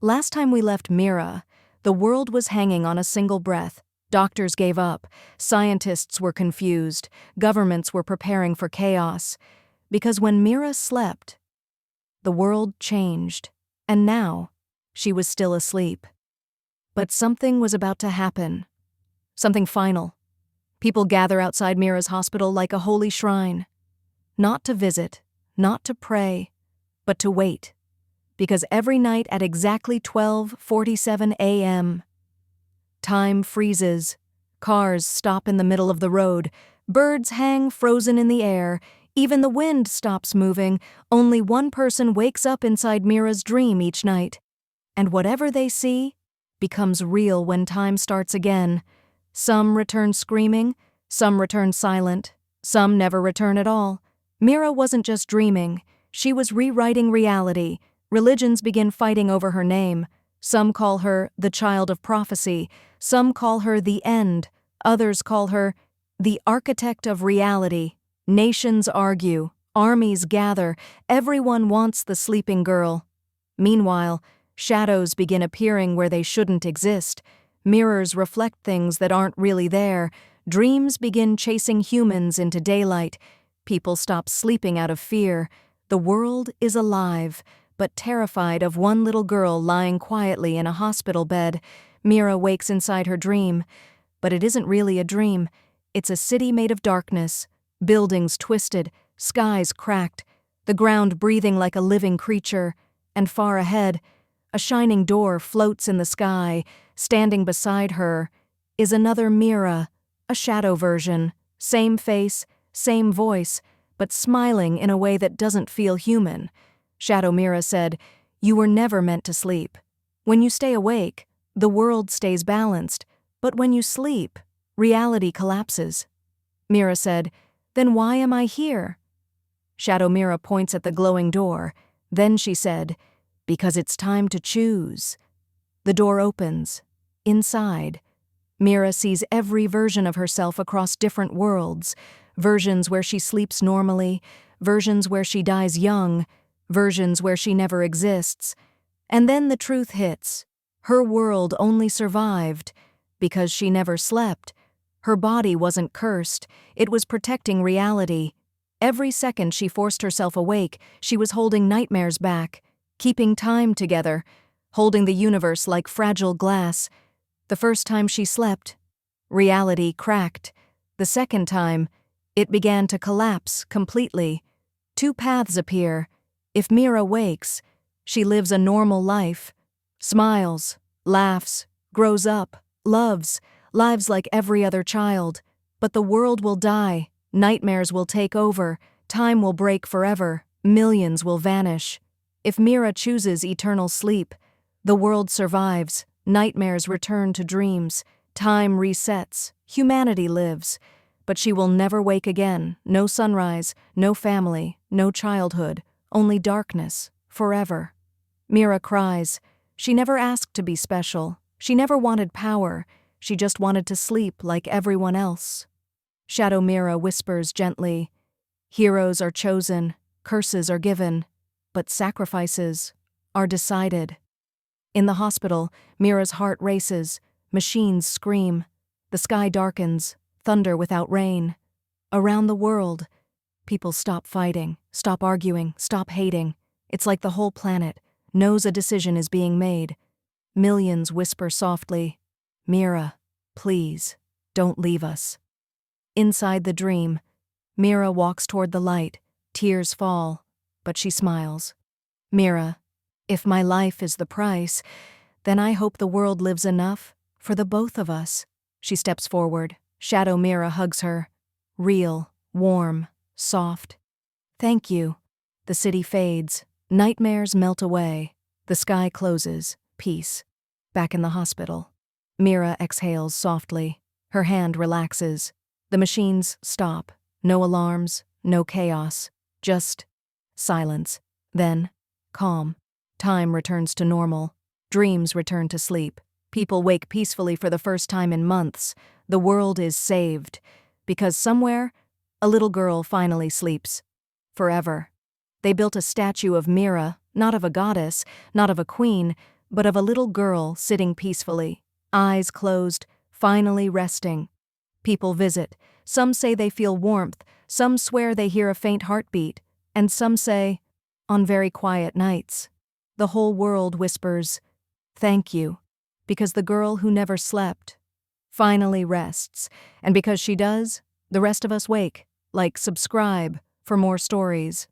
Last time we left Mira, the world was hanging on a single breath. Doctors gave up, scientists were confused, governments were preparing for chaos. Because when Mira slept, the world changed, and now she was still asleep. But something was about to happen. Something final. People gather outside Mira's hospital like a holy shrine. Not to visit, not to pray, but to wait. Because every night at exactly 12:47 a.m., time freezes. Cars stop in the middle of the road. Birds hang frozen in the air. Even the wind stops moving. Only one person wakes up inside Mira's dream each night. And whatever they see becomes real when time starts again. Some return screaming, some return silent, some never return at all. Mira wasn't just dreaming. She was rewriting reality. Religions begin fighting over her name. Some call her the child of prophecy. Some call her the end. Others call her the architect of reality. Nations argue. Armies gather. Everyone wants the sleeping girl. Meanwhile, shadows begin appearing where they shouldn't exist. Mirrors reflect things that aren't really there. Dreams begin chasing humans into daylight. People stop sleeping out of fear. The world is alive, but terrified of one little girl lying quietly in a hospital bed. Mira wakes inside her dream. But it isn't really a dream. It's a city made of darkness. Buildings twisted, skies cracked, the ground breathing like a living creature. And far ahead, a shining door floats in the sky. Standing beside her is another Mira, a shadow version. Same face, same voice, but smiling in a way that doesn't feel human. Shadow Mira said, "You were never meant to sleep. When you stay awake, the world stays balanced, but when you sleep, reality collapses." Mira said, "Then why am I here?" Shadow Mira points at the glowing door. Then she said, "Because it's time to choose." The door opens. Inside, Mira sees every version of herself across different worlds. Versions where she sleeps normally, versions where she dies young, versions where she never exists. And then the truth hits. Her world only survived because she never slept. Her body wasn't cursed. It was protecting reality. Every second she forced herself awake, she was holding nightmares back, keeping time together, holding the universe like fragile glass. The first time she slept, reality cracked. The second time, it began to collapse completely. Two paths appear. If Mira wakes, she lives a normal life, smiles, laughs, grows up, loves, lives like every other child. But the world will die, nightmares will take over, time will break forever, millions will vanish. If Mira chooses eternal sleep, the world survives, nightmares return to dreams, time resets, humanity lives. But she will never wake again, no sunrise, no family, no childhood, only darkness, forever. Mira cries. She never asked to be special. She never wanted power. She just wanted to sleep like everyone else. Shadow Mira whispers gently, "Heroes are chosen, curses are given, but sacrifices are decided." In the hospital, Mira's heart races, machines scream, the sky darkens, thunder without rain. Around the world, people stop fighting, stop arguing, stop hating. It's like the whole planet knows a decision is being made. Millions whisper softly, "Mira, please, don't leave us." Inside the dream, Mira walks toward the light. Tears fall, but she smiles. "Mira, if my life is the price, then I hope the world lives enough for the both of us." She steps forward. Shadow Mira hugs her. Real, warm, soft. "Thank you." The city fades. Nightmares melt away. The sky closes. Peace. Back in the hospital, Mira exhales softly. Her hand relaxes. The machines stop. No alarms, no chaos. Just silence. Then, calm. Time returns to normal. Dreams return to sleep. People wake peacefully for the first time in months. The world is saved. Because somewhere, a little girl finally sleeps. Forever. They built a statue of Mira, not of a goddess, not of a queen, but of a little girl sitting peacefully, eyes closed, finally resting. People visit. Some say they feel warmth, some swear they hear a faint heartbeat, and some say, on very quiet nights, the whole world whispers, "Thank you," because the girl who never slept finally rests, and because she does, the rest of us wake. Like, subscribe for more stories.